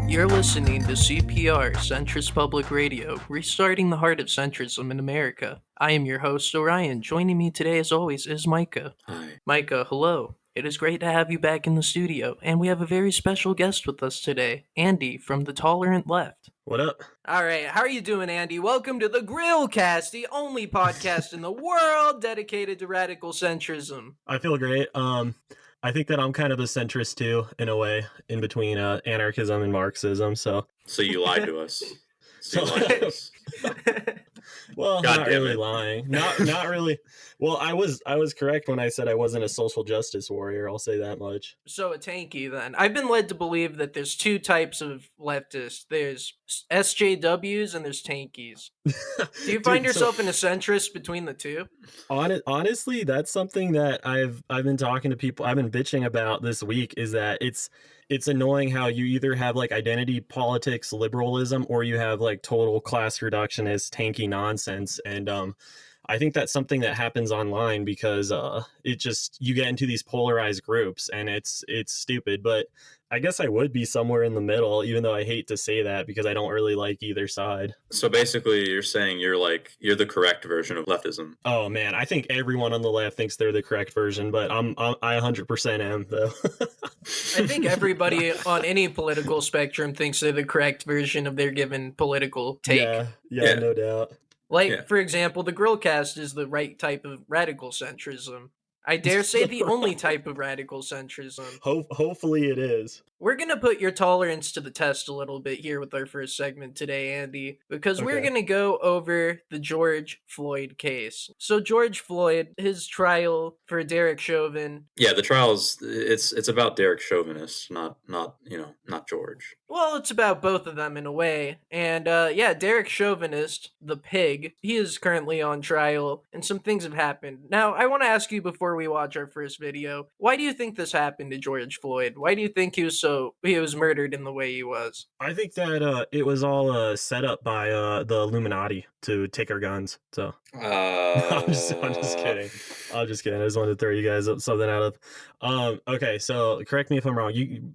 You're listening to CPR, Centrist Public Radio, restarting the heart of centrism in America. I am your host, Orion. Joining me today, as always, is Micah. Hi. Micah, hello. It is great to have you back in the studio, and we have a very special guest with us today, Andy from the Tolerant Left. What up? All right, how are you doing, Andy? Welcome to the Grillcast, the only podcast in the world dedicated to radical centrism. I feel great. I think that I'm kind of a centrist too, in a way, in between anarchism and Marxism. So you lied to us. Well, God not damn really it. lying. Not really. Well, I was correct when I said I wasn't a social justice warrior. I'll say that much. So a tanky then. I've been led to believe that there's two types of leftists. There's SJWs and there's tankies. Do you find yourself in a centrist between the two? Honestly, that's something that I've been talking to people. I've been bitching about this week. Is that it's annoying how you either have like identity politics liberalism or you have like total class reductionist tanky nonsense. And I think that's something that happens online because you get into these polarized groups and it's stupid. But I guess I would be somewhere in the middle, even though I hate to say that because I don't really like either side. So basically you're saying you're the correct version of leftism. Oh man, I think everyone on the left thinks they're the correct version, but I 100% am though. I think everybody on any political spectrum thinks they're the correct version of their given political take. Yeah, no doubt. For example, the Grillcast is the right type of radical centrism. I dare say the only type of radical centrism. Hopefully it is. We're going to put your tolerance to the test a little bit here with our first segment today, Andy, because we're going to go over the George Floyd case. So George Floyd, his trial for Derek Chauvin. Yeah, the trial's it's about Derek Chauvinist, not George. Well, it's about both of them in a way. And Derek Chauvinist, the pig, he is currently on trial, and some things have happened. Now, I want to ask you before we watch our first video, why do you think this happened to George Floyd? Why do you think he was murdered in the way he was? I think that it was all set up by the Illuminati to take our guns. So I'm just kidding. I'm just kidding. I just wanted to throw you guys something out of. Okay, so correct me if I'm wrong.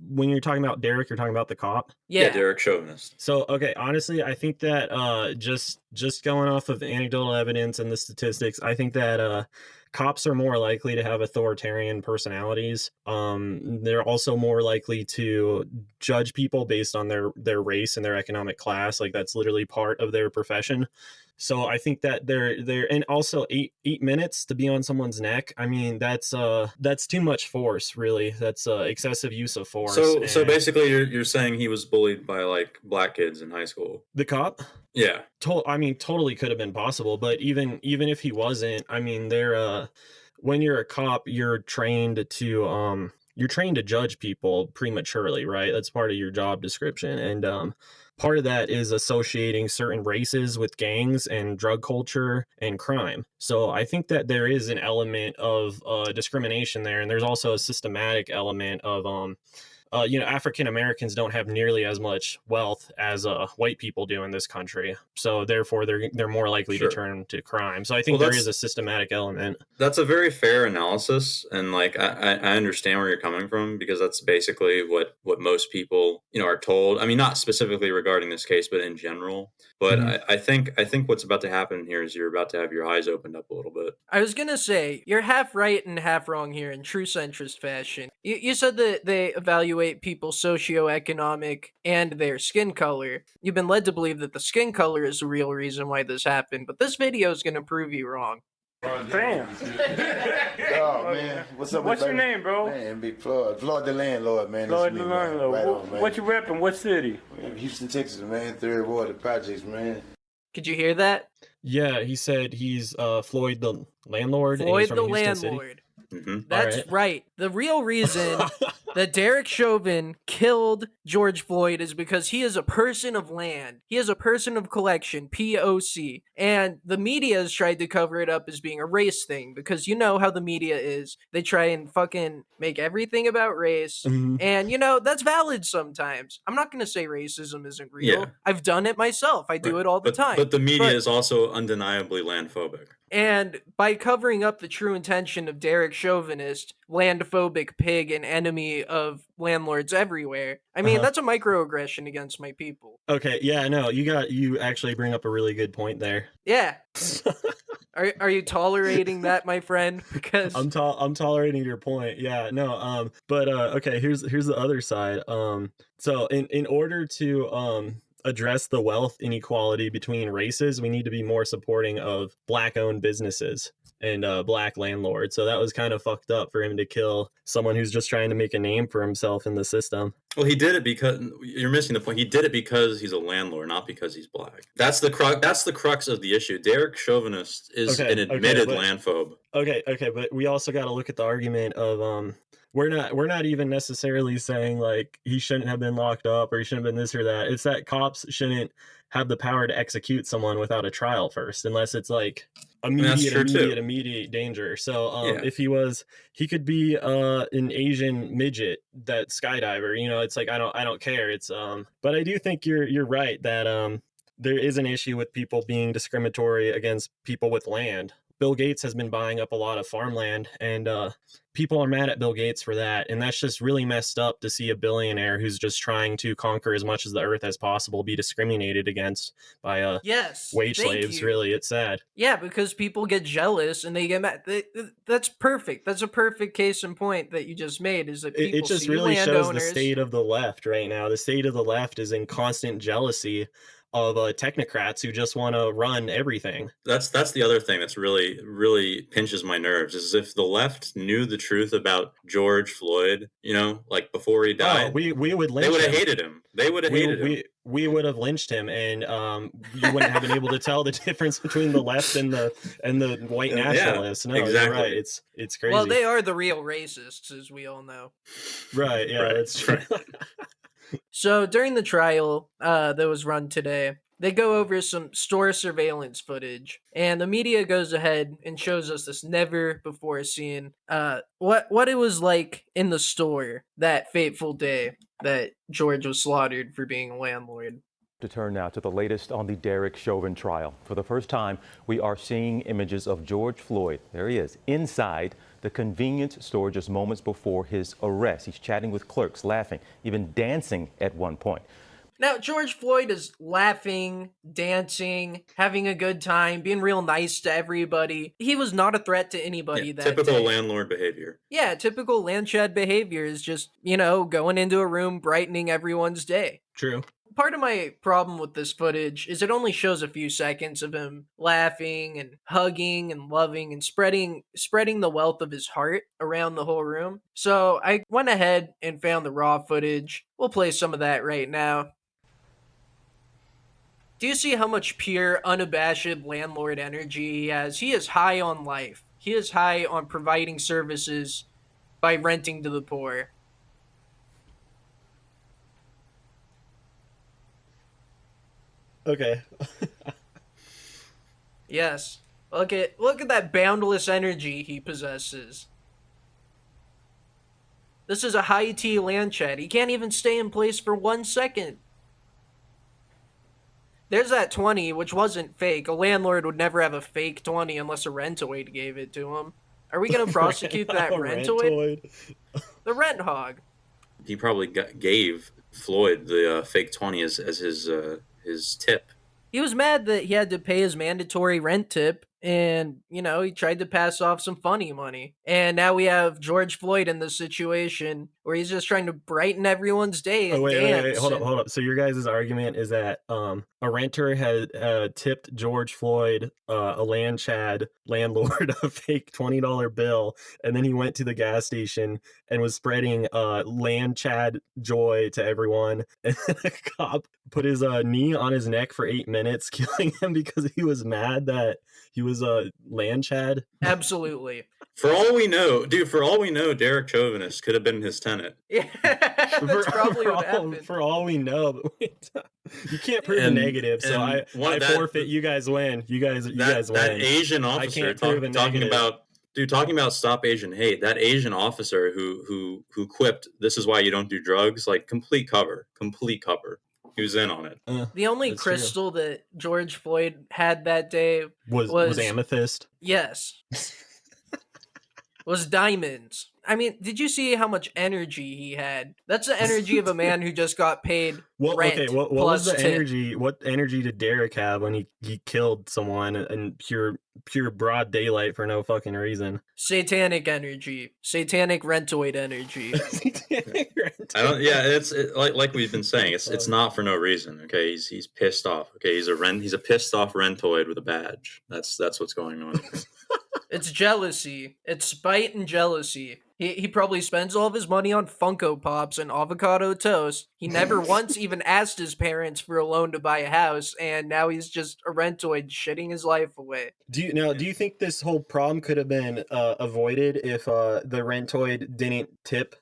When you're talking about Derek, you're talking about the cop. Yeah, Derek Chauvinist. So okay, honestly, I think that just going off of anecdotal evidence and the statistics, I think that cops are more likely to have authoritarian personalities. They're also more likely to judge people based on their race and their economic class. Like that's literally part of their profession. So I think that they're and also 8 minutes to be on someone's neck. I mean, that's too much force, really. That's excessive use of force. So basically you're saying he was bullied by like black kids in high school. The cop? Yeah. Totally could have been possible, but even if he wasn't, I mean, when you're a cop, you're trained to judge people prematurely, right? That's part of your job description. And part of that is associating certain races with gangs and drug culture and crime. So I think that there is an element of discrimination there. And there's also a systematic element of, African Americans don't have nearly as much wealth as white people do in this country. So therefore, they're more likely to turn to crime. So I think there is a systematic element. That's a very fair analysis, and like I understand where you're coming from because that's basically what most people are told. I mean, not specifically regarding this case, but in general. But I think what's about to happen here is you're about to have your eyes opened up a little bit. I was gonna say you're half right and half wrong here in true centrist fashion. You said that they evaluate people's socioeconomic and their skin color. You've been led to believe that the skin color is the real reason why this happened, but this video is going to prove you wrong. Damn. Oh, man. What's up, What's your name, bro? Man, Big Floyd. Floyd the landlord, man. Floyd That's the me, man. landlord. Right on, man. What you repping? What city? Houston, Texas, man. Third Ward, the projects, man. Could you hear that? Yeah, he said he's Floyd the landlord. Floyd and he's the from Houston landlord. Mm-hmm. That's right. The real reason that Derek Chauvin killed George Floyd is because he is a person of land. He is a person of collection, POC. And the media has tried to cover it up as being a race thing because you know how the media is. They try and fucking make everything about race. Mm-hmm. And, that's valid sometimes. I'm not going to say racism isn't real. Yeah. I've done it myself. I do it all the time. But the media is also undeniably landphobic. And by covering up the true intention of Derek Chauvinist, landphobic pig and enemy of landlords everywhere, I mean, that's a microaggression against my people. Okay, yeah, no, you actually bring up a really good point there. Yeah. Are you tolerating that, my friend? Because I'm tolerating your point. Yeah, no, but okay, here's the other side. So in order to address the wealth inequality between races, we need to be more supporting of black-owned businesses and black landlords. So that was kind of fucked up for him to kill someone who's just trying to make a name for himself in the system. Well, he did it because you're missing the point. He did it because he's a landlord, not because he's black. That's the crux. That's the crux of the issue. Derek Chauvinist is an admitted landphobe. Okay, but we also got to look at the argument of we're not even necessarily saying like he shouldn't have been locked up or he shouldn't have been this or that. It's that cops shouldn't have the power to execute someone without a trial first, unless it's like immediate danger. So if he could be an Asian midget that skydiver, you know, it's like I don't care. It's but I do think you're right that there is an issue with people being discriminatory against people with land. Bill Gates has been buying up a lot of farmland, and people are mad at Bill Gates for that. And that's just really messed up to see a billionaire who's just trying to conquer as much of the earth as possible be discriminated against by wage slaves. Really, it's sad. Yeah, because people get jealous and they get mad. That's perfect. That's a perfect case in point that you just made. Is that people it just see really landowners. Shows the state of the left right now. The state of the left is in constant jealousy of technocrats who just want to run everything. That's the other thing that's really pinches my nerves is if the left knew the truth about George Floyd, you know, like before he died, we would lynch they would have him. hated him. They would have hated him. We would have lynched him, and you wouldn't have been able to tell the difference between the left and the white nationalists. No, exactly. You're right. It's crazy. Well, they are the real racists, as we all know. Right. Yeah, Right. that's true. So during the trial that was run today, they go over some store surveillance footage, and the media goes ahead and shows us this never before seen what it was like in the store that fateful day that George was slaughtered for being a landlord. To turn now to the latest on the Derek Chauvin trial. For the first time, we are seeing images of George Floyd. There he is, inside the convenience store just moments before his arrest. He's chatting with clerks, laughing, even dancing at one point. Now, George Floyd is laughing, dancing, having a good time, being real nice to everybody. He was not a threat to anybody that typical day. landlord behavior. Yeah, typical landchad behavior is just, you know, going into a room, brightening everyone's day. True. Part of my problem with this footage is it only shows a few seconds of him laughing and hugging and loving and spreading the wealth of his heart around the whole room. So I went ahead and found the raw footage. We'll play some of that right now. Do you see how much pure, unabashed landlord energy he has? He is high on life. He is high on providing services by renting to the poor. Okay. Yes. Look at that boundless energy he possesses. This is a high tea landchad. He can't even stay in place for 1 second. There's that 20, which wasn't fake. A landlord would never have a fake 20 unless a rentoid gave it to him. Are we going to prosecute that rentoid? The rent hog. He probably gave Floyd the fake 20 as his tip. He was mad that he had to pay his mandatory rent tip, and, you know, he tried to pass off some funny money. And now we have George Floyd in this situation where he's just trying to brighten everyone's day and wait, hold up. So your guys' argument is that a renter had tipped George Floyd, a landchad landlord, a fake $20 bill, and then he went to the gas station and was spreading landchad joy to everyone. And then a cop put his knee on his neck for 8 minutes, killing him because he was mad that he was a landchad. Absolutely. For all we know, Derek Chauvinist could have been his tenant. Yeah, that's probably what happened. For all we know, but you can't prove a negative, so I forfeit. You guys win. You guys win. That Asian officer talking about stop Asian hate. That Asian officer who quipped, "This is why you don't do drugs." Like complete cover. He was in on it. The only That's true. crystal that George Floyd had that day was amethyst. yes, was diamonds. I mean, did you see how much energy he had? That's the energy of a man who just got paid rent. Okay, what was plus the tip. energy? What energy did Derek have when he killed someone in pure broad daylight for no fucking reason? Satanic energy, satanic rentoid energy. It's like we've been saying. It's not for no reason. Okay, he's pissed off. Okay, he's a pissed off rentoid with a badge. That's what's going on. It's jealousy. It's spite and jealousy. He probably spends all of his money on Funko Pops and avocado toast. He never once even asked his parents for a loan to buy a house, and now he's just a rentoid shitting his life away. Do you think this whole problem could have been avoided if the rentoid didn't tip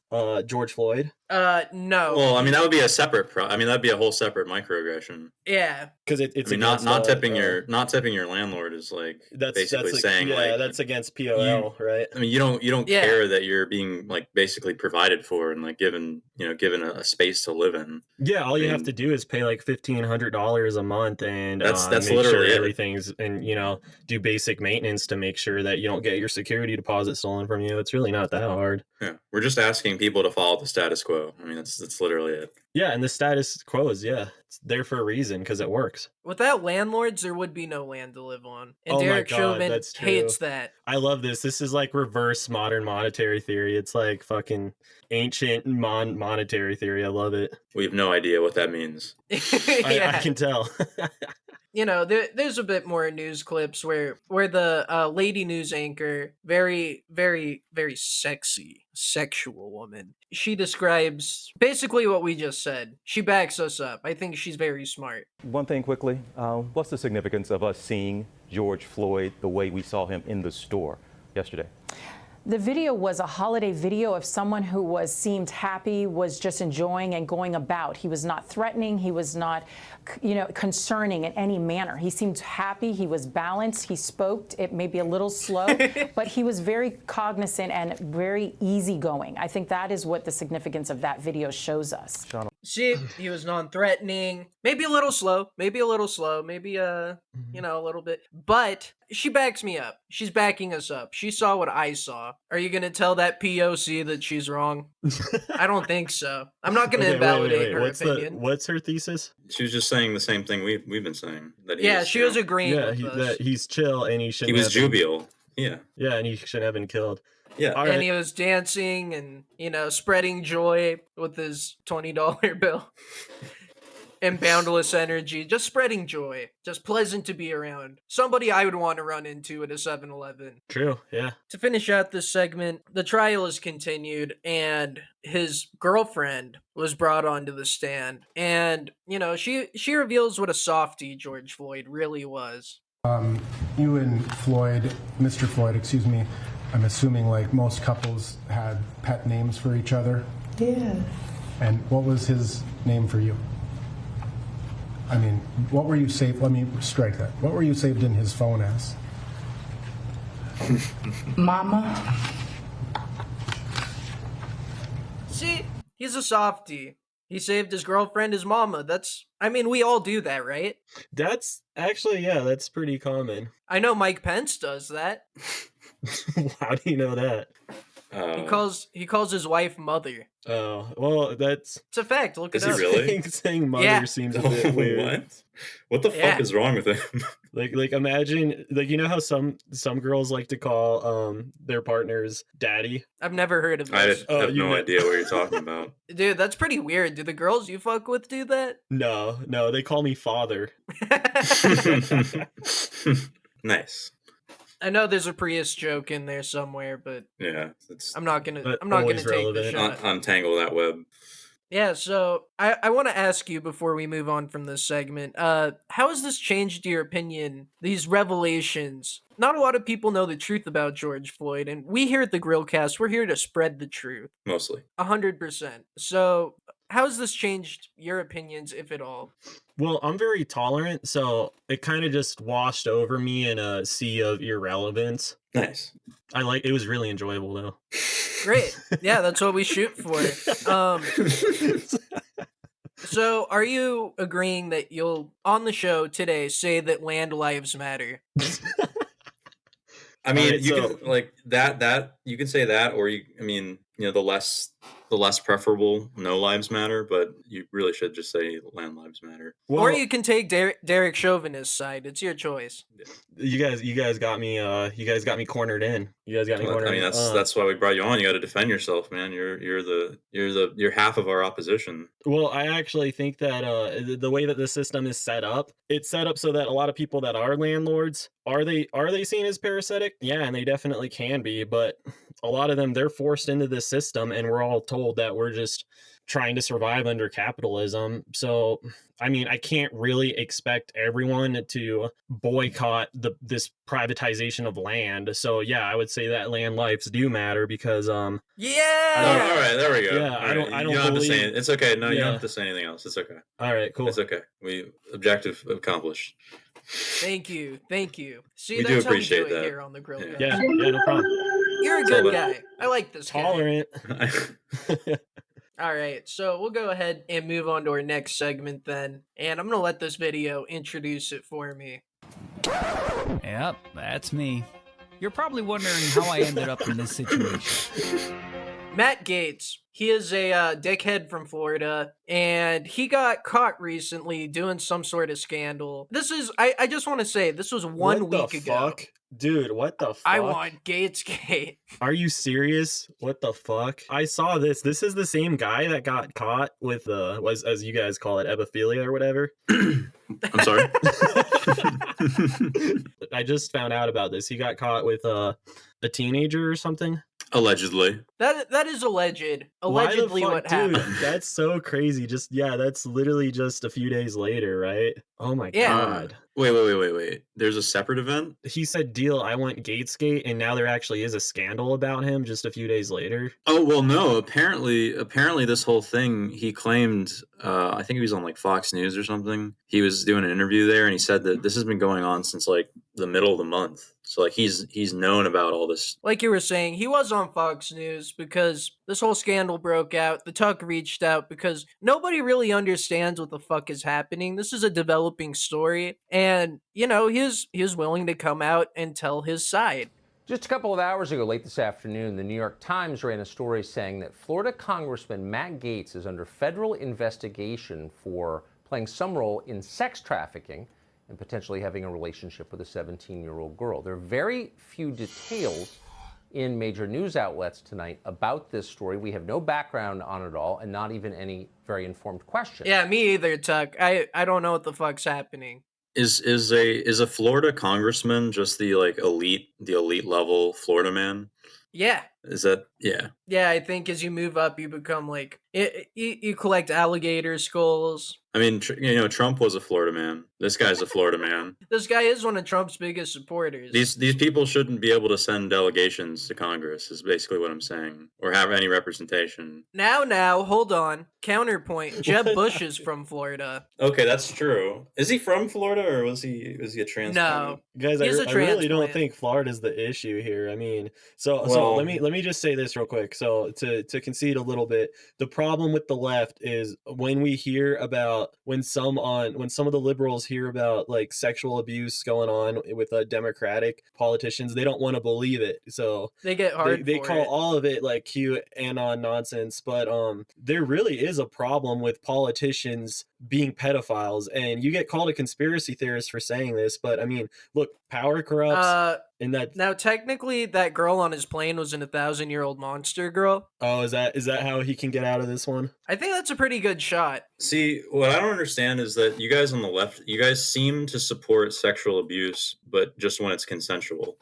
George Floyd? No. Well, I mean that would be a separate. That'd be a whole separate microaggression. Yeah. Because it's not tipping your landlord is like basically saying that's against POL, right? I mean you don't care that you're being like basically provided for and like given a space to live in. Yeah, all you have to do is pay like $1,500 a month and that's make literally sure everything's and do basic maintenance to make sure that you don't get your security deposit stolen from you. It's really not that hard. Yeah, we're just asking people to follow the status quo. I mean, that's literally it. Yeah, and the status quo is it's there for a reason because it works. Without landlords, there would be no land to live on. And Oh my Derek God, Chauvin that's true. hates that. I love this. This is like reverse modern monetary theory. It's like fucking ancient monetary theory. I love it. We have no idea what that means. I can tell. There's a bit more news clips where the lady news anchor, very, very, very sexual woman, she describes basically what we just said. She backs us up. I think she's very smart. One thing quickly, what's the significance of us seeing George Floyd the way we saw him in the store yesterday? The video was a holiday video of someone who seemed happy, was just enjoying and going about. He was not threatening. He was not, concerning in any manner. He seemed happy. He was balanced. He spoke. It may be a little slow, but he was very cognizant and very easygoing. I think that is what the significance of that video shows us. See, he was non-threatening, maybe a little slow, maybe a little bit, but she backs me up. She's backing us up. She saw what I saw. Are you going to tell that POC that she's wrong? I don't think so. I'm not going to invalidate her opinion. What's her thesis? She was just saying the same thing we've been saying. That she was agreeing with us. That he's chill and he shouldn't. He was jubilant. Yeah. Yeah, and he shouldn't have been killed. Yeah. All and right. he was dancing and, spreading joy with his $20 bill. And boundless energy, just spreading joy, just pleasant to be around. Somebody I would want to run into at a 7-Eleven. True, yeah. To finish out this segment, the trial is continued, and his girlfriend was brought onto the stand. And, she reveals what a softie George Floyd really was. You and Mr. Floyd, excuse me, I'm assuming like most couples had pet names for each other? Yeah. And what was his name for you? I mean, what were you saved? Let me strike that. What were you saved in his phone as? Mama. See, he's a softie. He saved his girlfriend as mama. We all do that, right? That's actually, that's pretty common. I know Mike Pence does that. How do you know that? He calls his wife mother. Oh, well, it's a fact. Look it up. Is he really? Saying mother seems a bit weird. What the fuck is wrong with him? like imagine, how some girls like to call their partners daddy. I've never heard of I this. have no idea what you're talking about. Dude, that's pretty weird. Do the girls you fuck with do that? No, they call me father. Nice. I know there's a Prius joke in there somewhere, but yeah, I'm not gonna take the shot. Untangle that web. Yeah, so I want to ask you before we move on from this segment, how has this changed your opinion, these revelations? Not a lot of people know the truth about George Floyd, and we here at the Grillcast, we're here to spread the truth. Mostly. 100%. So how has this changed your opinions, if at all? Well, I'm very tolerant, so it kind of just washed over me in a sea of irrelevance. Nice. It was really enjoyable though. So, are you agreeing that you'll, on the show today, say that land lives matter? I mean, Alright, you so- can like that you can say that, or the less preferable no lives matter, but you really should just say land lives matter. Well, Or you can take Derek Chauvinist's side. It's your choice. you guys got me. You guys got me cornered in. You guys got me Well, cornered. I mean, in. that's why we brought you on. You got to defend yourself, man. You're half of our opposition. Well, I actually think that the way that the system is set up, it's set up so that a lot of people that are landlords are they seen as parasitic? Yeah, and they definitely can be, but a lot of them, they're forced into this system, and we're all told that we're just trying to survive under capitalism. So, I mean, I can't really expect everyone to boycott this privatization of land. So, yeah, I would say that land lives do matter because Oh, all right, there we go. Yeah, All I don't- right, I you don't have to believe- say it. It's okay. No, you Yeah. don't have to say anything else. It's okay. all right, cool. It's okay. Objective accomplished. Thank you. See, We do that's how we appreciate do it that. here on the Grillcast. Yeah, no problem. You're a It's all good about- guy. I like this guy. Tolerant. All right, so we'll go ahead and move on to our next segment then, and I'm gonna let this video introduce it for me. Yep, that's me. You're probably wondering how I ended up in this situation. Matt Gaetz. He is a dickhead from Florida, and he got caught recently doing some sort of scandal. I just want to say, this was one What week the ago. fuck? Dude, what the fuck? I want Gaetz Gate. Are you serious? What the fuck? I saw this. This is the same guy that got caught with as you guys call it, epiphilia or whatever. I'm sorry. I just found out about this. He got caught with a teenager or something. Allegedly. That is alleged. Why the Allegedly fuck, what dude, happened. That's so crazy. That's literally just a few days later, right? Oh my Yeah. god. Wait. There's a separate event? He said, "Deal, I want Gatesgate," and now there actually is a scandal about him just a few days later. Oh, well, no. Apparently this whole thing, he claimed, I think he was on like Fox News or something. He was doing an interview there, and he said that this has been going on since like the middle of the month. So like he's known about all this. Like you were saying, he was on Fox News because this whole scandal broke out. The Tuck reached out because nobody really understands what the fuck is happening. This is a developing story, and he was willing to come out and tell his side. Just a couple of hours ago, late this afternoon, the New York Times ran a story saying that Florida Congressman Matt Gaetz is under federal investigation for playing some role in sex trafficking and potentially having a relationship with a 17-year-old girl. There are very few details in major news outlets tonight about this story. We have no background on it all, and not even any very informed questions. Yeah, me either, Tuck. I don't know what the fuck's happening. Is a Florida congressman just the elite level Florida man? Yeah. Is that Yeah, I think as you move up, you become like you collect alligator skulls. I mean, Trump was a Florida man. This guy's a Florida man. This guy is one of Trump's biggest supporters. These people shouldn't be able to send delegations to Congress, is basically what I'm saying, or have any representation. Now, hold on. Counterpoint: Jeb Bush is from Florida. Okay, that's true. Is he from Florida, or was he a transplant? No, Guys, I he's a really don't transplant. think Florida's the issue here. I mean, so let me just say this real quick. So to concede a little bit, the problem with the left is when some of the liberals hear about like sexual abuse going on with Democratic politicians, they don't want to believe it. So They get hard. they for call it. all of it like QAnon nonsense, but there really is a problem with politicians being pedophiles, and you get called a conspiracy theorist for saying this, but I mean, look, power corrupts. And that Now, technically, that girl on his plane was an 1,000-year-old monster girl. oh, is that how he can get out of this one? I think that's a pretty good shot. See, what I don't understand is that you guys on the left, you guys seem to support sexual abuse, but just when it's consensual.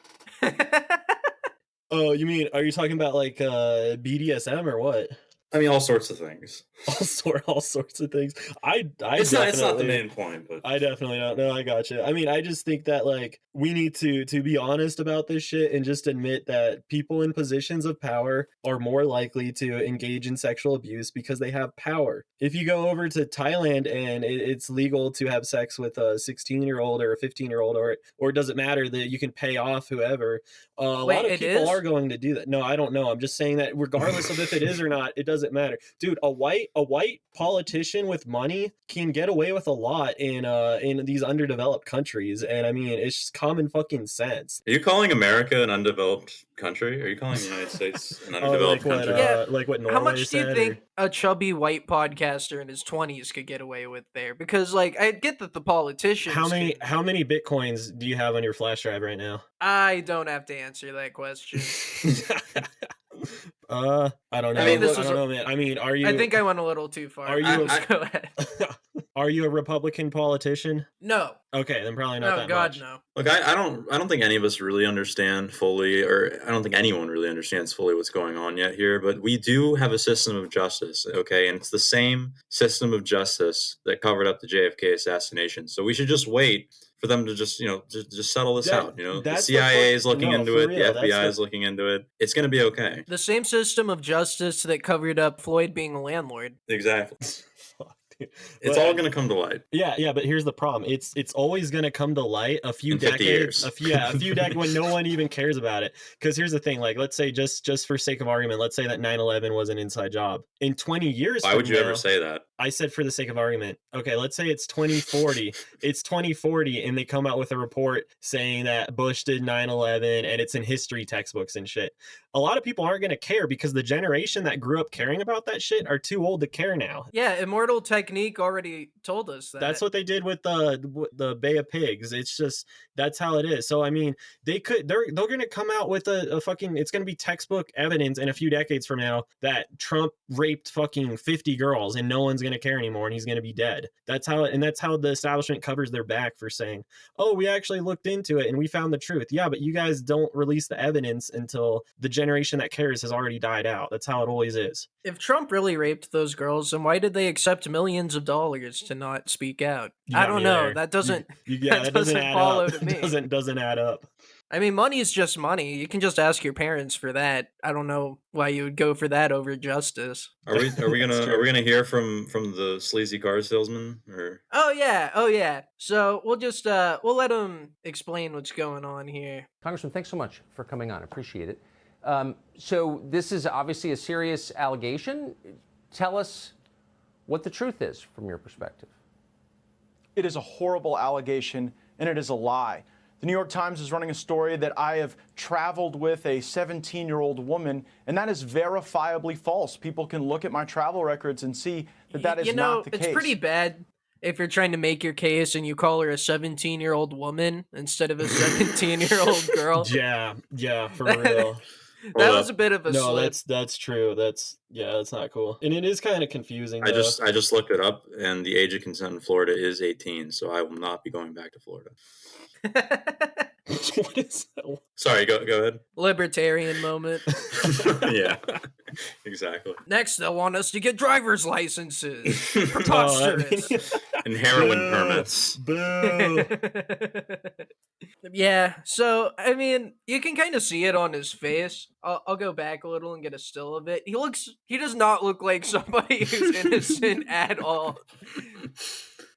Oh, you mean, are you talking about like BDSM or what? I mean, all sorts of things. all sorts of things. It's not the main point, but I definitely don't know. I gotcha. I mean, I just think that like we need to be honest about this shit and just admit that people in positions of power are more likely to engage in sexual abuse because they have power. If you go over to Thailand and it's legal to have sex with a 16-year-old or a 15-year-old, or does it matter that you can pay off whoever? A lot of people are going to do that. No, I don't know. I'm just saying that regardless of if it is or not, it doesn't matter. Dude, a white white politician with money can get away with a lot in these underdeveloped countries, and I mean it's just common fucking sense. Are you calling America an undeveloped country? Are you calling the United States an undeveloped country? Like what Norway How much do you said, think a chubby white podcaster in his 20s could get away with there? Because like I get that the politicians. How many bitcoins do you have on your flash drive right now? I don't have to answer that question. I don't know. I mean, I don't know, man. I mean, are you? I think I went a little too far. Are you? Go ahead. Are you a Republican politician? No. Okay, then probably not that God, much. no. Look, I don't think any of us really understand fully, or I don't think anyone really understands fully what's going on yet here, but we do have a system of justice, okay? And it's the same system of justice that covered up the JFK assassination. So we should just wait for them to just, just settle this out. The CIA is looking into it, the FBI is looking into it. It's going to be okay. The same system of justice that covered up Floyd being a landlord. Exactly. It's all going to come to light. Yeah, but here's the problem. It's always going to come to light a few in 50 decades, years. a few decades when no one even cares about it. Because here's the thing, like let's say just for sake of argument, let's say that 9/11 was an inside job. In 20 years, why would you ever say that? I said for the sake of argument. Okay, let's say it's 2040. It's 2040, and they come out with a report saying that Bush did 9/11, and it's in history textbooks and shit. A lot of people aren't going to care because the generation that grew up caring about that shit are too old to care now. Yeah, Immortal Technique already told us that. That's what they did with the Bay of Pigs. It's just that's how it is. So I mean, they're going to come out with a fucking. It's going to be textbook evidence in a few decades from now that Trump raped fucking 50 girls, and no one's going to care anymore, and he's going to be dead. That's how the establishment covers their back for saying, "Oh, we actually looked into it and we found the truth." Yeah, but you guys don't release the evidence until the generation that cares has already died out. That's how it always is. If Trump really raped those girls, then why did they accept millions of dollars to not speak out? I don't know. There. That doesn't. That doesn't add follow up. to me. Doesn't add up. I mean, money is just money. You can just ask your parents for that. I don't know why you would go for that over justice. Are we gonna hear from the sleazy car salesman or? Oh yeah. So we'll just we'll let him explain what's going on here. Congressman, thanks so much for coming on. Appreciate it. So this is obviously a serious allegation. Tell us what the truth is from your perspective. It is a horrible allegation, and it is a lie. The New York Times is running a story that I have traveled with a 17-year-old woman, and that is verifiably false. People can look at my travel records and see that that is not the case. It's pretty bad if you're trying to make your case and you call her a 17-year-old woman instead of a 17-year-old girl. Yeah, for real. That was a bit of a slip. That's true. That's not cool. And it is kind of confusing. I just looked it up, and the age of consent in Florida is 18, so I will not be going back to Florida. What is that? Sorry, go ahead. Libertarian moment. Yeah, exactly. Next, they'll want us to get driver's licenses. Preposterous. And heroin permits. Boo. Yeah, so, I mean, you can kind of see it on his face. I'll go back a little and get a still of it. He does not look like somebody who's innocent at all.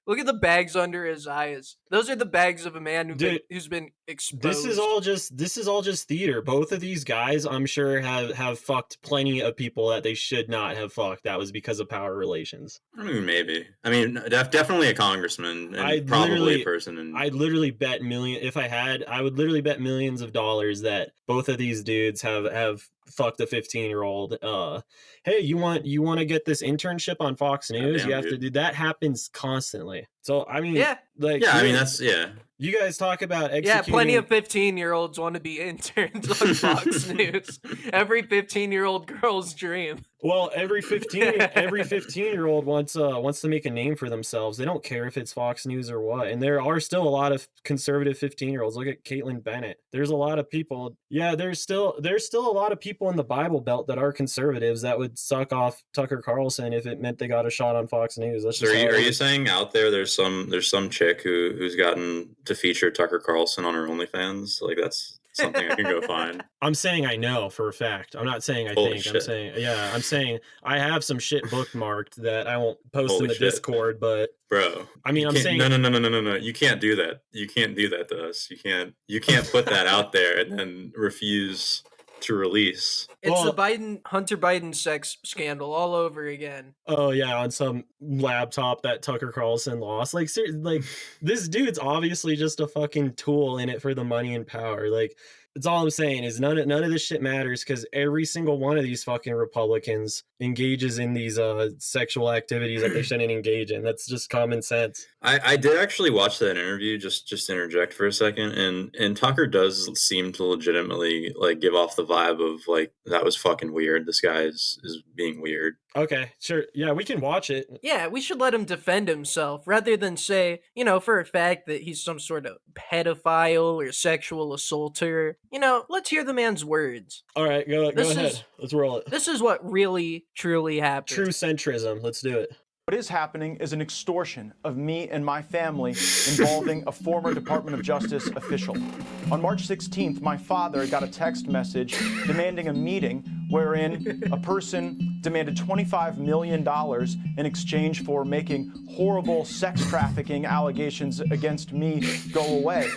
Look at the bags under his eyes. Those are the bags of a man who's been exposed. This is all just theater. Both of these guys, I'm sure, have fucked plenty of people that they should not have fucked. That was because of power relations. I mean, maybe. I mean, definitely a congressman and probably a person. I'd literally bet I would literally bet millions of dollars that both of these dudes have fucked a 15-year-old. Hey, you want to get this internship on Fox News? You have to do that. Happens constantly. So I mean, you guys talk about executing. Yeah, plenty of 15-year-olds want to be interns on Fox News. Every 15-year-old girl's dream. Well, every 15-year-old wants to make a name for themselves. They don't care if it's Fox News or what. And there are still a lot of conservative 15-year-olds. Look at Caitlin Bennett. There's a lot of people. Yeah, there's still a lot of people in the Bible Belt that are conservatives that would suck off Tucker Carlson if it meant they got a shot on Fox News. That's just are you saying out there's some chick who's gotten to feature Tucker Carlson on her OnlyFans? Like that's something I can go find. I'm saying I know for a fact. I'm not saying I think. Shit. I'm saying I have some shit bookmarked that I won't post in the Discord, but bro, I mean, I'm saying no. You can't do that. You can't do that to us. You can't put that out there and then refuse to release. It's the Hunter Biden sex scandal all over again. Oh yeah, on some laptop that Tucker Carlson lost. Like, like this dude's obviously just a fucking tool in it for the money and power. Like, that's all I'm saying is none of this shit matters because every single one of these fucking Republicans engages in these sexual activities that they shouldn't engage in. That's just common sense. I did actually watch that interview, just interject for a second, and Tucker does seem to legitimately like give off the vibe of like, that was fucking weird. This guy is being weird. Okay, sure. Yeah, we can watch it. Yeah, we should let him defend himself rather than say, you know, for a fact that he's some sort of pedophile or sexual assaulter. You know, let's hear the man's words. All right, go ahead. Let's roll it. This is what really, truly happened. True centrism. Let's do it. What is happening is an extortion of me and my family involving a former Department of Justice official. On March 16th, my father got a text message demanding a meeting wherein a person demanded $25 million in exchange for making horrible sex trafficking allegations against me go away.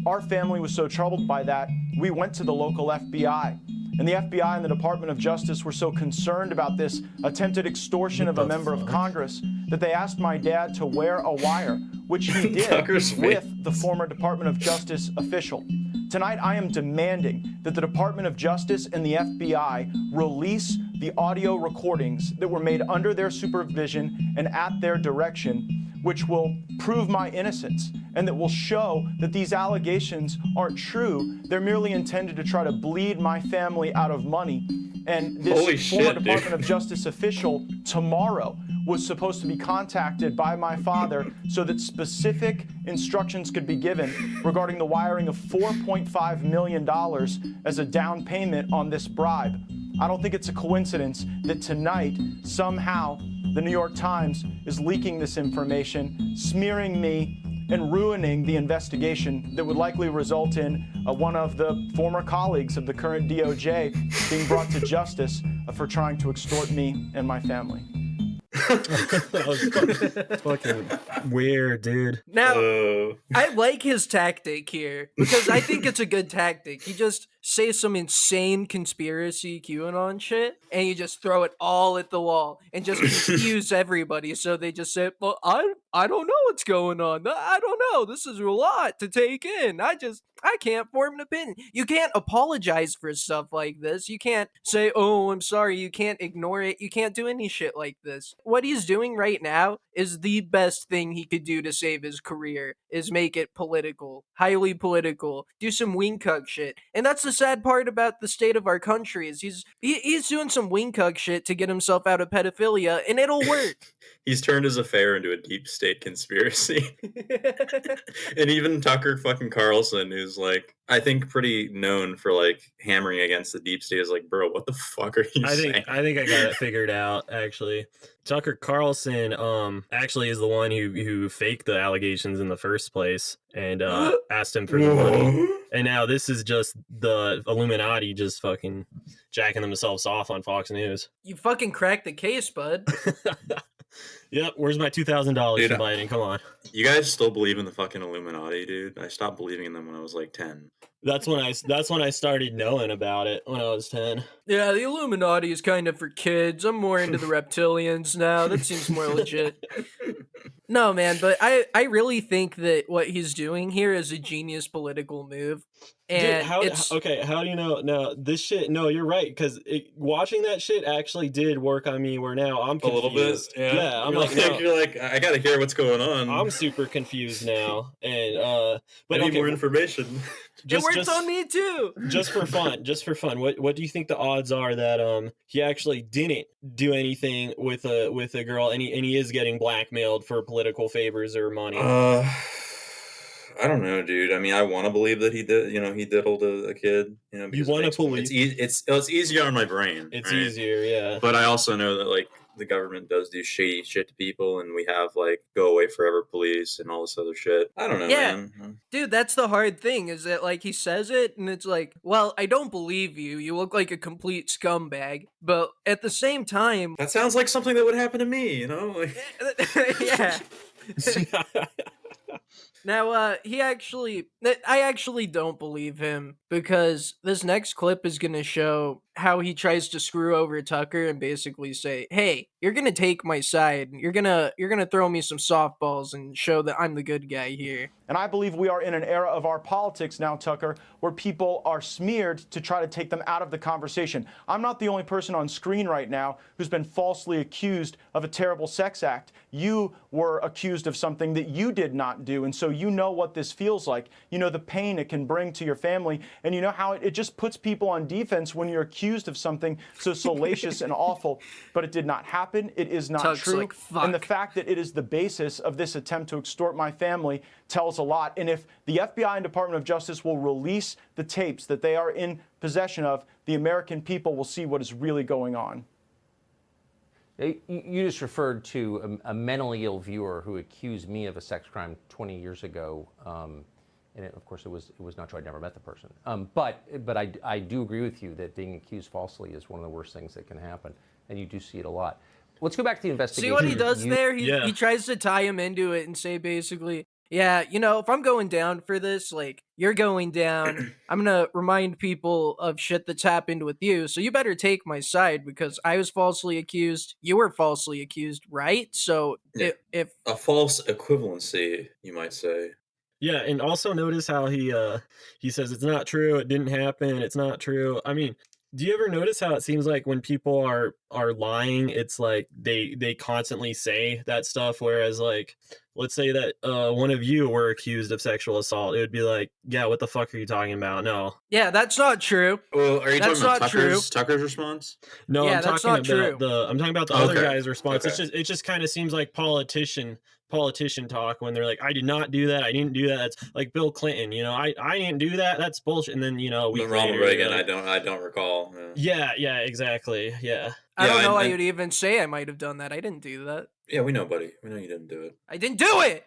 Our family was so troubled by that, we went to the local FBI. And the FBI and the Department of Justice were so concerned about this attempted extortion of a member of Congress that they asked my dad to wear a wire, which he did with the former Department of Justice official. Tonight, I am demanding that the Department of Justice and the FBI release the audio recordings that were made under their supervision and at their direction, which will prove my innocence and that will show that these allegations aren't true. They're merely intended to try to bleed my family out of money. And this former Department of Justice official tomorrow was supposed to be contacted by my father so that specific instructions could be given regarding the wiring of $4.5 million as a down payment on this bribe. I don't think it's a coincidence that tonight, somehow, the New York Times is leaking this information, smearing me, and ruining the investigation that would likely result in one of the former colleagues of the current DOJ being brought to justice for trying to extort me and my family. That was fucking weird, dude. Now, I like his tactic here because I think it's a good tactic. He just says some insane conspiracy QAnon shit and you just throw it all at the wall and just confuse everybody. So they just say, well, I don't know what's going on. I don't know. This is a lot to take in. I can't form an opinion. You can't apologize for stuff like this. You can't say, oh, I'm sorry. You can't ignore it. You can't do any shit like this. What he's doing right now is the best thing he could do to save his career, is make it political, highly political, do some wing cuck shit. And that's the sad part about the state of our country is he's doing some wing cuck shit to get himself out of pedophilia, and it'll work. He's turned his affair into a deep state conspiracy. And even Tucker fucking Carlson, who's like, I think pretty known for like hammering against the deep state, is like, bro, what the fuck are you saying? I think I got it figured out, actually. Tucker Carlson actually is the one who faked the allegations in the first place and asked him for the money. And now this is just the Illuminati just fucking jacking themselves off on Fox News. You fucking cracked the case, bud. Yep, where's my $2,000 for Biden? Come on. You guys still believe in the fucking Illuminati, dude? I stopped believing in them when I was like 10. That's when I started knowing about it when I was 10. Yeah, the Illuminati is kind of for kids. I'm more into the reptilians now. That seems more legit. No, man, but I really think that what he's doing here is a genius political move. And dude, how do you know? No, this shit. No, you're right. Because watching that shit actually did work on me. Where now I'm confused. A little bit, yeah. I'm you're like, I gotta hear what's going on. I'm super confused now, and but I need more information. It works on me too. Just for fun. What do you think the odds are that he actually didn't do anything with a girl, and he is getting blackmailed for political favors or money? I don't know, dude. I mean, I want to believe that he did. You know, he diddled a kid. You know, you want to believe it's easier on my brain. It's right? Easier, yeah. But I also know that like the government does do shady shit to people, and we have like go away forever police and all this other shit. I don't know, man. Dude, that's the hard thing is that like he says it, and it's like, well, I don't believe you. You look like a complete scumbag, but at the same time, that sounds like something that would happen to me. You know, like... yeah. Now, I actually don't believe him because this next clip is going to show how he tries to screw over Tucker and basically say, "Hey, you're going to take my side. You're going to throw me some softballs and show that I'm the good guy here." And I believe we are in an era of our politics now, Tucker, where people are smeared to try to take them out of the conversation. I'm not the only person on screen right now who's been falsely accused of a terrible sex act. You were accused of something that you did not do, and so you know what this feels like. You know the pain it can bring to your family, and you know how it just puts people on defense when you're accused of something so salacious and awful, but it did not happen. It is not Tuck's true. like, "Fuck." And the fact that it is the basis of this attempt to extort my family tells a lot. And if the FBI and Department of Justice will release the tapes that they are in possession of, the American people will see what is really going on. You just referred to a mentally ill viewer who accused me of a sex crime 20 years ago. And of course, it was not true. I'd never met the person. But I do agree with you that being accused falsely is one of the worst things that can happen. And you do see it a lot. Let's go back to the investigation. See what he does there? He tries to tie him into it and say basically, yeah, you know, if I'm going down for this, like, you're going down, I'm gonna remind people of shit that's happened with you, so you better take my side because I was falsely accused, you were falsely accused, right? So if a false equivalency, you might say. Yeah, and also notice how he says it's not true, it didn't happen, it's not true. I mean, do you ever notice how it seems like when people are lying, it's like they constantly say that stuff, whereas like let's say that one of you were accused of sexual assault, it would be like, yeah, what the fuck are you talking about? No. Yeah, that's not true. Well, are you That's talking about not Tucker's response? No, Yeah, I'm that's talking not about true. I'm talking about the other Okay. guy's response. Okay. It just kind of seems like politician talk when they're like, I did not do that, I didn't do that. That's like Bill Clinton, you know, I didn't do that, that's bullshit. And then, you know, we Ronald Reagan, I don't recall. Yeah, exactly. Yeah. I don't know why you'd even say I might have done that. I didn't do that. Yeah, we know, buddy. We know you didn't do it. I didn't do it!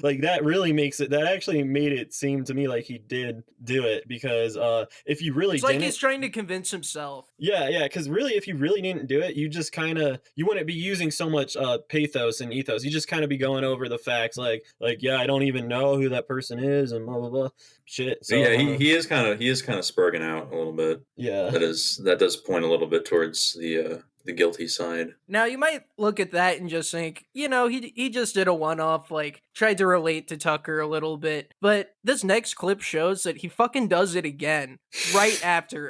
Like that really makes it, that actually made it seem to me like he did do it because if you really It's like didn't, he's trying to convince himself. yeah, because really if you really didn't do it, you just kind of, you wouldn't be using so much pathos and ethos. You just kind of be going over the facts like yeah, I don't even know who that person is and blah blah blah shit. So But yeah, he is kind of spurging out a little bit. Yeah, that does point a little bit towards the guilty side. Now, you might look at that and just think, you know, he just did a one-off, like, tried to relate to Tucker a little bit. But this next clip shows that he fucking does it again,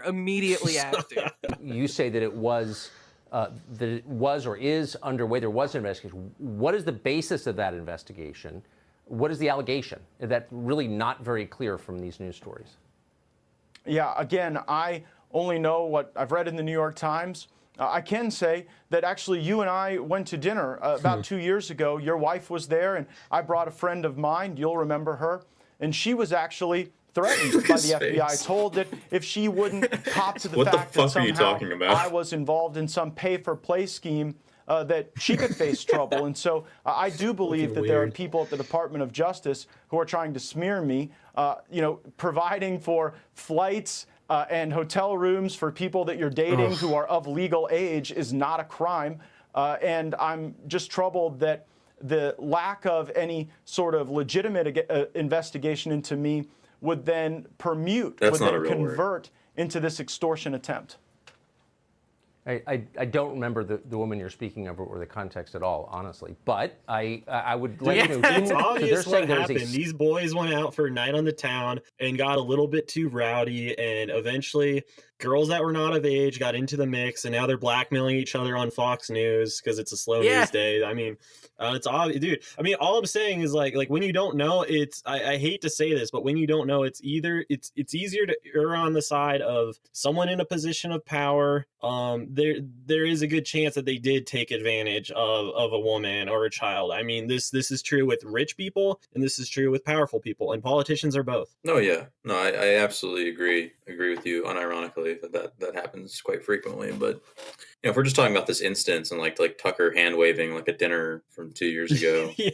immediately after. You say that it was or is underway. There was an investigation. What is the basis of that investigation? What is the allegation? That's really not very clear from these news stories. Yeah, again, I only know what I've read in the New York Times. I can say that actually you and I went to dinner about 2 years ago. Your wife was there, and I brought a friend of mine. You'll remember her. And she was actually threatened by the FBI, told that if she wouldn't cop to the fact that somehow I was involved in some pay-for-play scheme, that she could face trouble. And so I do believe that there are people at the Department of Justice who are trying to smear me, you know, providing for flights and hotel rooms for people that you're dating who are of legal age is not a crime. And I'm just troubled that the lack of any sort of legitimate investigation into me would then convert into this extortion attempt. I don't remember the woman you're speaking of or the context at all, honestly. But I would let you know. It's obvious what there's happened. These boys went out for a night on the town and got a little bit too rowdy, and eventually girls that were not of age got into the mix, and now they're blackmailing each other on Fox News because it's a slow news day. I mean, it's obvious, dude. I mean, all I'm saying is like when you don't know, it's I hate to say this, but when you don't know, it's easier to err on the side of someone in a position of power. There is a good chance that they did take advantage of a woman or a child. I mean, this is true with rich people, and this is true with powerful people, and politicians are both. No, yeah, no, I absolutely agree with you. Unironically, that happens quite frequently. But you know, if we're just talking about this instance and like Tucker hand waving like a dinner from 2 years ago, yeah.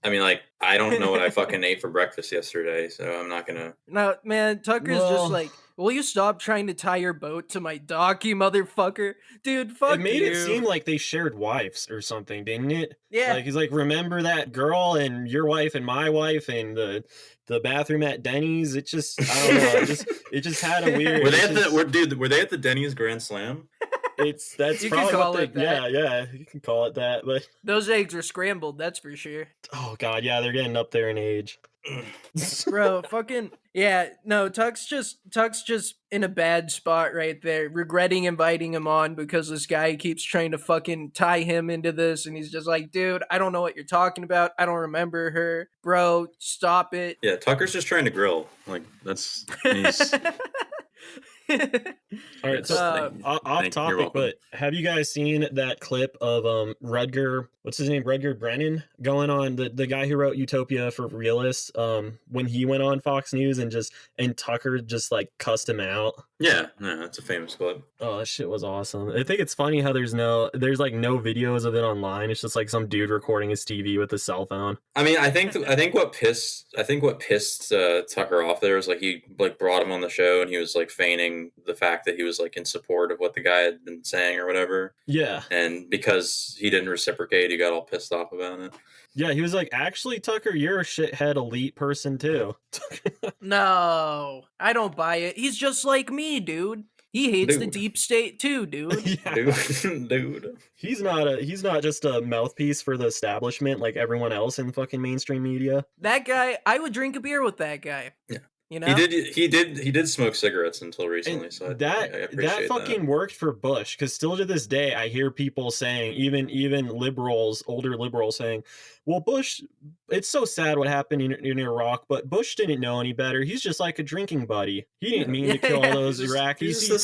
I mean, like, I don't know what I fucking ate for breakfast yesterday, so I'm not gonna. No, man, Tucker's just like, will you stop trying to tie your boat to my dock, you motherfucker? Dude, fuck It made you. it seem like they shared wives or something, didn't it? Yeah. Like he's like, remember that girl and your wife and my wife and the bathroom at Denny's? It just, I don't know. It just had a weird. Were they at the Denny's Grand Slam? That's You probably can call what it that. Yeah, you can call it that. But Those eggs are scrambled, that's for sure. oh god, yeah, they're getting up there in age. Bro, fucking yeah, no, Tuck's just in a bad spot right there, regretting inviting him on because this guy keeps trying to fucking tie him into this, and he's just like, dude, I don't know what you're talking about. I don't remember her. Bro, stop it. Yeah, Tucker's just trying to grill. Like he's All right, so off topic, but have you guys seen that clip of Rutger, what's his name, Rutger Brennan, going on, the guy who wrote Utopia for Realists, when he went on Fox News and Tucker just like cussed him out? Yeah, that's a famous clip. Oh, that shit was awesome. I think it's funny how there's like no videos of it online. It's just like some dude recording his TV with a cell phone. I mean, I think what pissed Tucker off there was like he like brought him on the show and he was like feigning the fact that he was like in support of what the guy had been saying or whatever. Yeah. And because he didn't reciprocate, he got all pissed off about it. Yeah, he was like, actually, Tucker, you're a shithead elite person too. No, I don't buy it. He's just like me, dude. He hates the deep state too, dude. Yeah. Dude. He's not just a mouthpiece for the establishment like everyone else in fucking mainstream media. That guy, I would drink a beer with that guy. Yeah. You know? He did smoke cigarettes until recently, And so I that appreciate fucking worked for Bush, because still to this day I hear people saying, even liberals, older liberals saying, well, Bush, it's so sad what happened in Iraq, but Bush didn't know any better. He's just like a drinking buddy. He didn't mean to kill all those Iraqis. He's a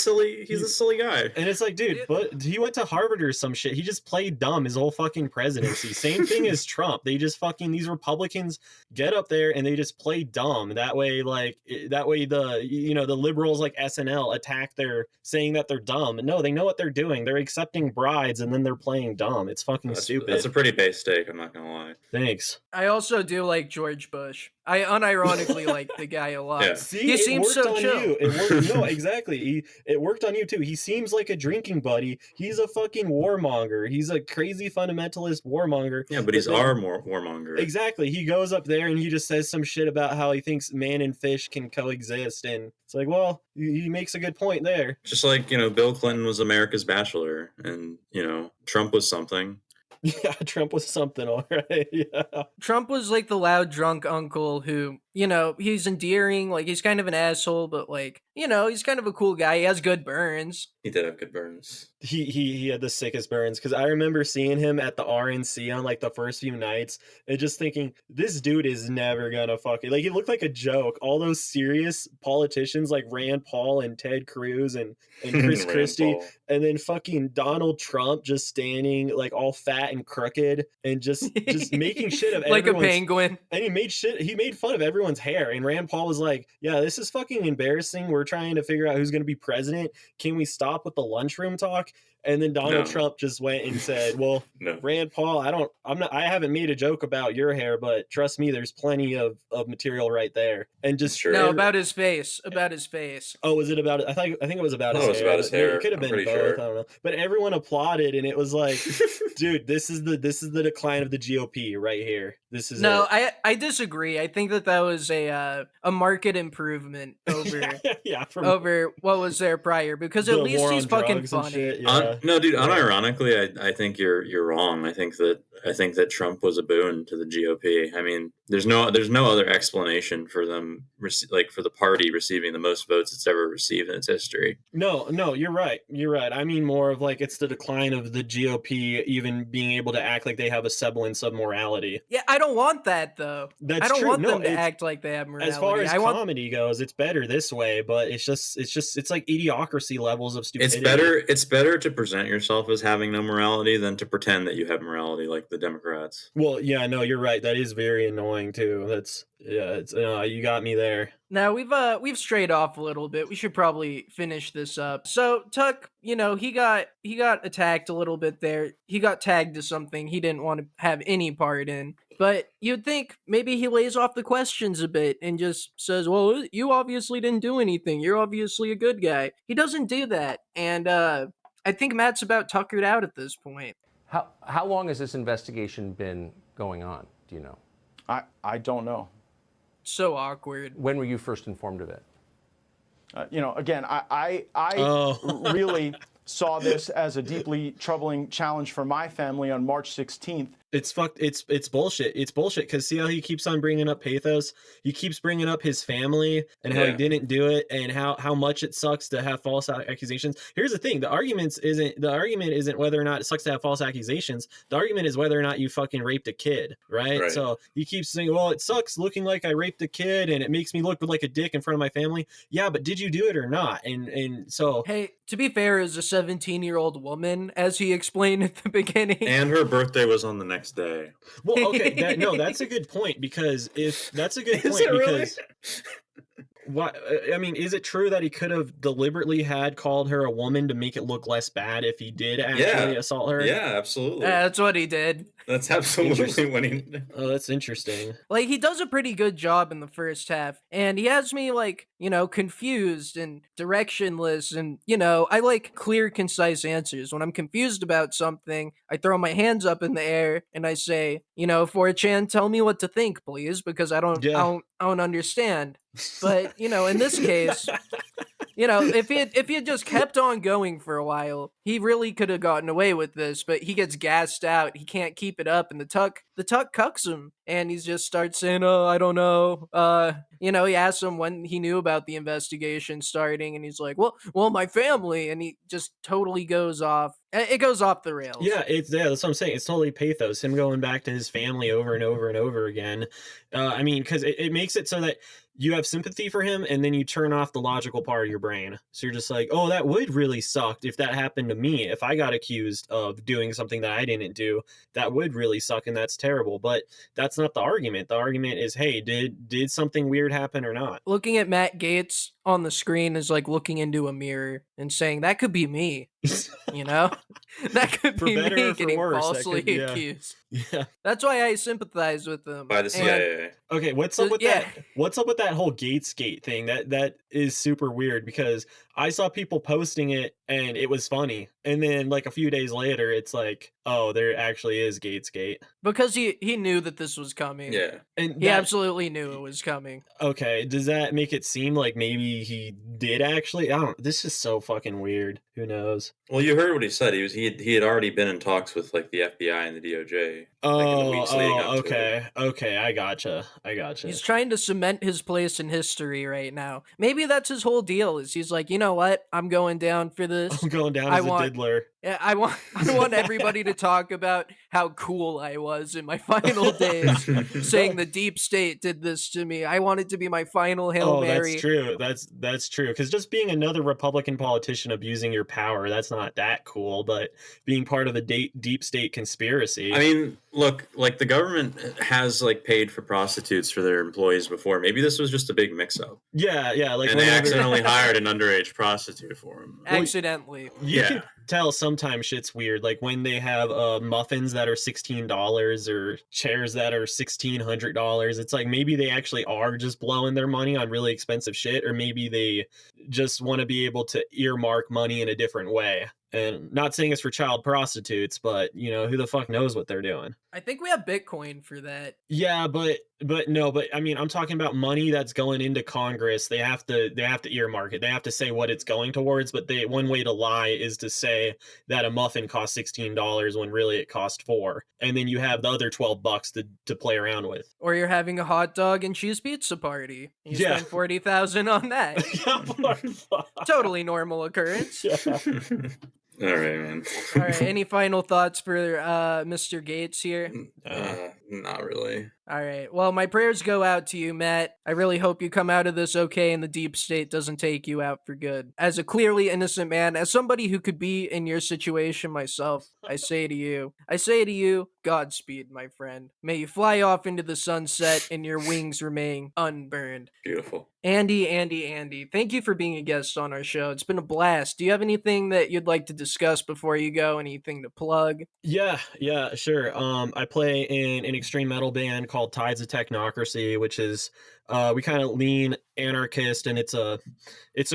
silly guy. And it's like, dude, but he went to Harvard or some shit. He just played dumb his whole fucking presidency. Same thing as Trump. They just fucking, these Republicans get up there and they just play dumb. That way the liberals like SNL attack their saying that they're dumb. No, they know what they're doing. They're accepting brides and then they're playing dumb. It's fucking stupid. That's a pretty base take, I'm not gonna lie. Thanks. I also do like George Bush. I unironically like the guy a lot. Yeah. See, he seems so chill. You. It worked. No, exactly. It worked on you too. He seems like a drinking buddy. He's a fucking warmonger. He's a crazy fundamentalist warmonger. Yeah, but he's our warmonger. Exactly. He goes up there and he just says some shit about how he thinks man and fish can coexist, and it's like, well, he makes a good point there. Just like, Bill Clinton was America's bachelor, and Trump was something. Yeah, Trump was something, all right. Yeah. Trump was like the loud drunk uncle who, he's endearing, like he's kind of an asshole, but like, he's kind of a cool guy. He has good burns. He did have good burns. He had the sickest burns, because I remember seeing him at the RNC on like the first few nights and just thinking, this dude is never gonna fucking, like, he looked like a joke. All those serious politicians like Rand Paul and Ted Cruz and Chris Christie, and then fucking Donald Trump just standing like all fat and crooked and just making shit of like a penguin. And he made fun of everyone's hair, and Rand Paul was like, yeah, this is fucking embarrassing. We're trying to figure out who's going to be president. Can we stop with the lunchroom talk? And then Donald Trump just went and said, well, Rand Paul, I haven't made a joke about your hair, but trust me, there's plenty of material right there. And just about his face. Oh, was it about it? I think it was about his hair. It was about his hair. It could have been both. Sure. I don't know. But everyone applauded, and it was like, dude, this is the decline of the GOP right here. This is I disagree. I think that was a market improvement over over what was there prior, because at least he's fucking funny. No, dude. Unironically, I think you're wrong. I think that Trump was a boon to the GOP. I mean, there's no other explanation for them for the party receiving the most votes it's ever received in its history. No, you're right. I mean, more of like it's the decline of the GOP even being able to act like they have a semblance of morality. Yeah, I don't want that though. That's I don't true. want them to act like they have morality. As far as comedy goes, it's better this way, but it's like idiocracy levels of stupidity. It's better to present yourself as having no morality than to pretend that you have morality like the Democrats. Well, yeah, no, you're right. That is very annoying too. It's you got me there. Now we've strayed off a little bit. We should probably finish this up. So Tuck, he got attacked a little bit there. He got tagged to something he didn't want to have any part in. But you'd think maybe he lays off the questions a bit and just says, "Well, you obviously didn't do anything. You're obviously a good guy." He doesn't do that, and I think Matt's about tuckered out at this point. How long has this investigation been going on? Do you know? I don't know. So awkward. When were you first informed of it? Again, I really saw this as a deeply troubling challenge for my family on March 16th. It's fucked. It's bullshit. It's bullshit because see how he keeps on bringing up Pathos? He keeps bringing up his family and how he didn't do it and how much it sucks to have false accusations. Here's the thing: the argument isn't whether or not it sucks to have false accusations. The argument is whether or not you fucking raped a kid, right? So he keeps saying, "Well, it sucks looking like I raped a kid and it makes me look like a dick in front of my family." Yeah, but did you do it or not? And so hey, to be fair, as a 17-year-old woman, as he explained at the beginning, and her birthday was on the next day. Well, okay, that's a good point because if that's a good point because really? What I mean, is it true that he could have deliberately had called her a woman to make it look less bad if he did actually assault her? Yeah, absolutely. Yeah, that's what he did. That's absolutely what he did. Oh, that's interesting. Like, he does a pretty good job in the first half, and he has me, confused and directionless, and, I like clear, concise answers. When I'm confused about something, I throw my hands up in the air, and I say, 4chan, tell me what to think, please, because I don't understand. But, in this case, if he had just kept on going for a while, he really could have gotten away with this, but he gets gassed out. He can't keep it up, and the Tuck cucks him, and he just starts saying, "Oh, I don't know." He asks him when he knew about the investigation starting, and he's like, well, my family, and he just totally goes off. It goes off the rails. Yeah, that's what I'm saying. It's totally Pathos, him going back to his family over and over and over again. Because it makes it so that you have sympathy for him, and then you turn off the logical part of your brain. So you're just like, oh, that would really suck if that happened to me. If I got accused of doing something that I didn't do, that would really suck, and that's terrible. But that's not the argument. The argument is, hey, did something weird happen or not? Looking at Matt Gaetz on the screen is like looking into a mirror and saying, that could be me. That could be me getting falsely accused. Yeah. That's why I sympathize with them. By the CIA. Okay, what's up with that? What's up with that whole Gatesgate thing? That is super weird because I saw people posting it and it was funny. And then like a few days later, it's like, oh, there actually is Gatesgate. Because he knew that this was coming. Yeah. And he absolutely knew it was coming. Okay, does that make it seem like maybe he did actually? This is so fucking weird. Who knows? Well, you heard what he said. He had already been in talks with like the FBI and the DOJ. Okay, I gotcha. He's trying to cement his place in history right now. Maybe that's his whole deal. Is he's like, you know what? I'm going down for this. I'm going down as a diddler. Yeah, I want everybody to talk about how cool I was in my final days, saying the deep state did this to me. I want it to be my final Hail Mary. That's true. That's true. Because just being another Republican politician abusing your power, that's not that cool. But being part of the deep state conspiracy. I mean, look, like the government has like paid for prostitutes for their employees before. Maybe this was just a big mix-up. Yeah. Like and they accidentally hired an underage prostitute for him. Accidentally. You can tell sometimes shit's weird. Like when they have muffins that are $16 or chairs that are $1,600. It's like maybe they actually are just blowing their money on really expensive shit, or maybe they just want to be able to earmark money in a different way. And not saying it's for child prostitutes, but who the fuck knows what they're doing. I think we have Bitcoin for that. Yeah, but I mean, I'm talking about money that's going into Congress. They have to earmark it. They have to say what it's going towards. But one way to lie is to say that a muffin costs $16 when really it cost $4, and then you have the other $12 to play around with. Or you're having a hot dog and cheese pizza party. You spend $40,000 on that. Totally normal occurrence. Yeah. All right, man. All right. Any final thoughts for Mr. Gaetz here? Not really. All right. Well, my prayers go out to you, Matt. I really hope you come out of this okay and the deep state doesn't take you out for good. As a clearly innocent man, as somebody who could be in your situation myself, I say to you, Godspeed, my friend. May you fly off into the sunset and your wings remain unburned. Beautiful. Andy, thank you for being a guest on our show. It's been a blast. Do you have anything that you'd like to discuss before you go? Anything to plug? Yeah, sure. I play in an extreme metal band called Tides of Technocracy, which is we kind of lean anarchist, and it's a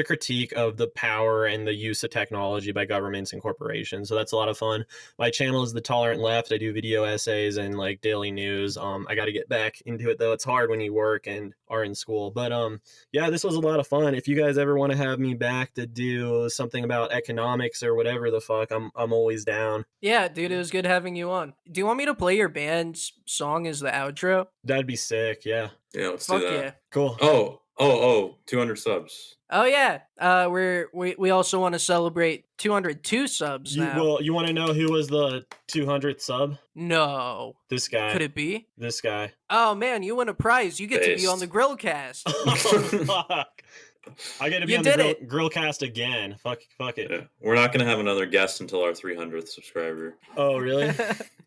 critique of the power and the use of technology by governments and corporations. So that's a lot of fun. My channel is The Tolerant Left. I do video essays and like daily news. I got to get back into it though. It's hard when you work and are in school. But yeah, this was a lot of fun. If you guys ever want to have me back to do something about economics or whatever the fuck, I'm always down. Yeah, dude, it was good having you on. Do you want me to play your band's song as the outro? That'd be sick. Yeah. Yeah, let's Fuck do that. yeah. Cool. Oh, 200 subs. Oh yeah. We also want to celebrate 202 subs now. You want to know who was the 200th sub? No. This guy. Could it be? This guy. Oh man, you win a prize. You get to be on the Grillcast. Oh, fuck. I get to be on the Grillcast again. Fuck it. Yeah. We're not going to have another guest until our 300th subscriber. Oh, really?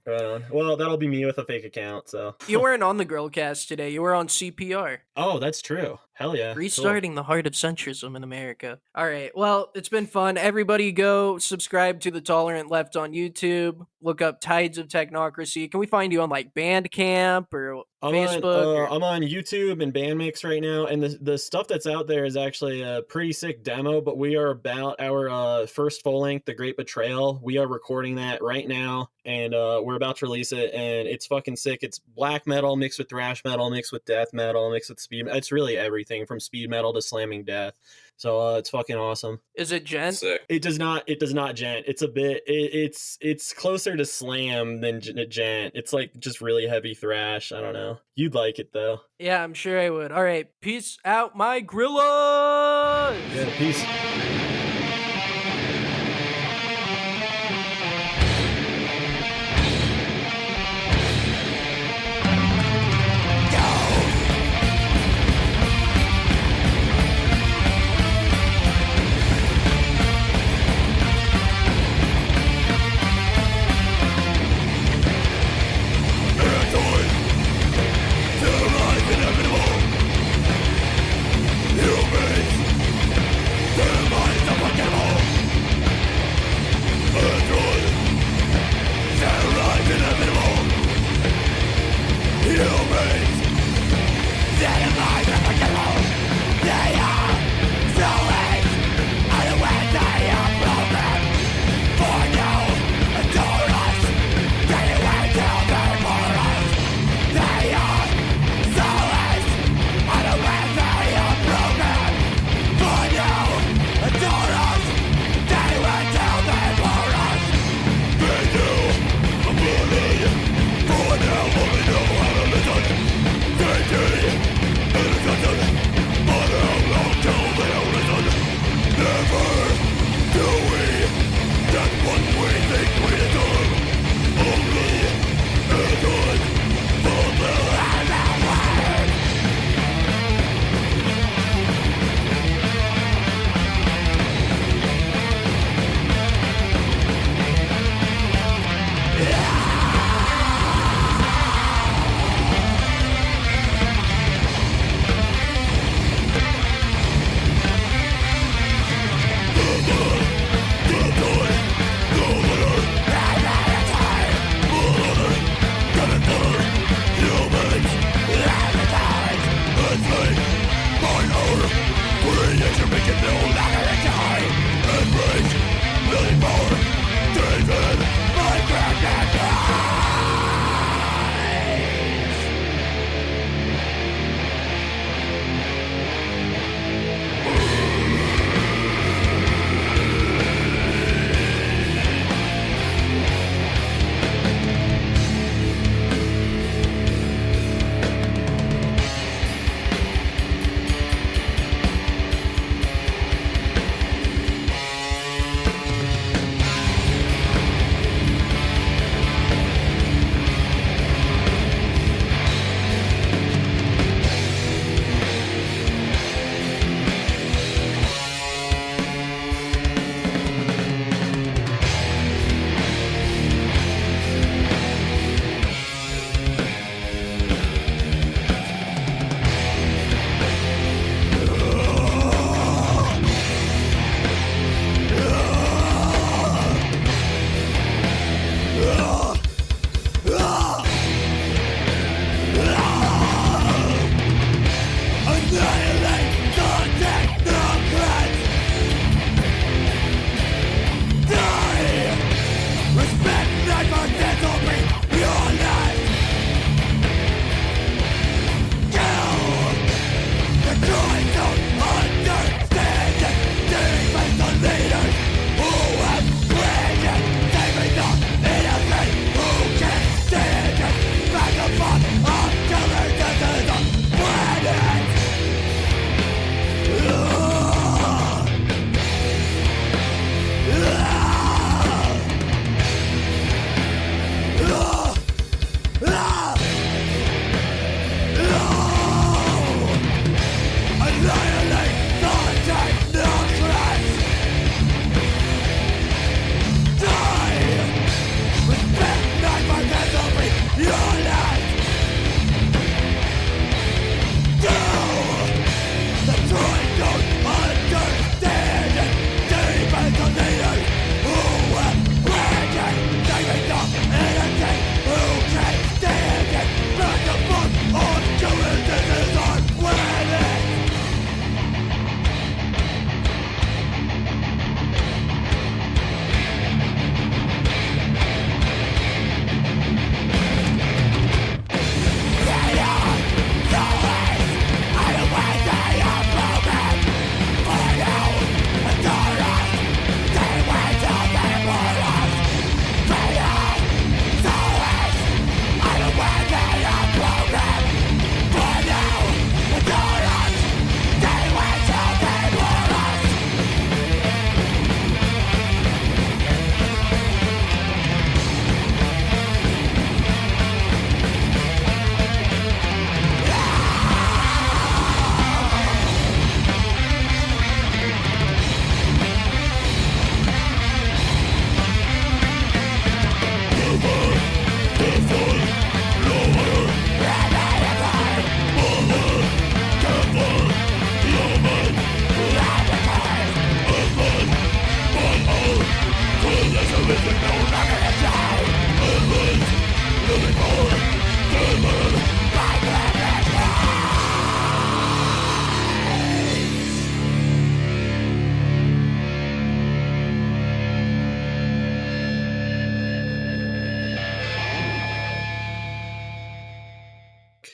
Right on. Well, that'll be me with a fake account, so. You weren't on the Grillcast today. You were on CPR. Oh, that's true. Hell yeah. Restarting the heart of centrism in America. All right. Well, it's been fun. Everybody go subscribe to The Tolerant Left on YouTube. Look up Tides of Technocracy. Can we find you on like Bandcamp or Facebook? I'm on YouTube and Bandmix right now, and the stuff that's out there is actually a pretty sick demo, but we are about our first full length, The Great Betrayal. We are recording that right now, and we're about to release it, and it's fucking sick. It's black metal mixed with thrash metal, mixed with death metal, mixed with speed. It's really everything from speed metal to slamming death. So it's fucking awesome. Is it gent? Sick. It does not gent. It's a bit. It's closer to slam than gent. It's like just really heavy thrash. I don't know. You'd like it though. Yeah, I'm sure I would. All right, peace out, my Grillas. Yeah, peace.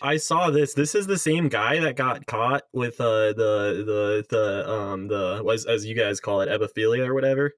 I saw this. This is the same guy that got caught with the was, as you guys call it, epiphilia or whatever.